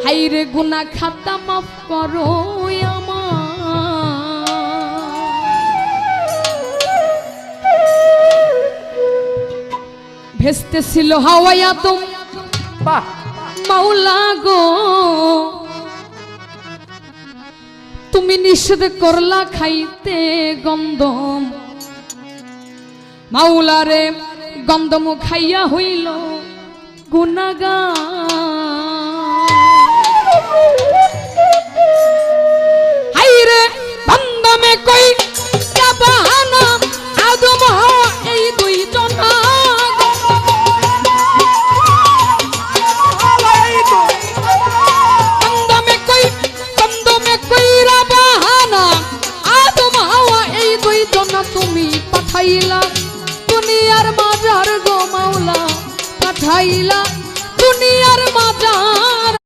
হাইরে গুনাহ খাতা মাফ করো আমার। ভেস্তেছিল হাওয়ায় আদম মাওলা গো, তুমি নিষেধ করলা খাইতে গন্ধম। মাওলা রে গন্ধম খাইয়া হইল গুনাহগার।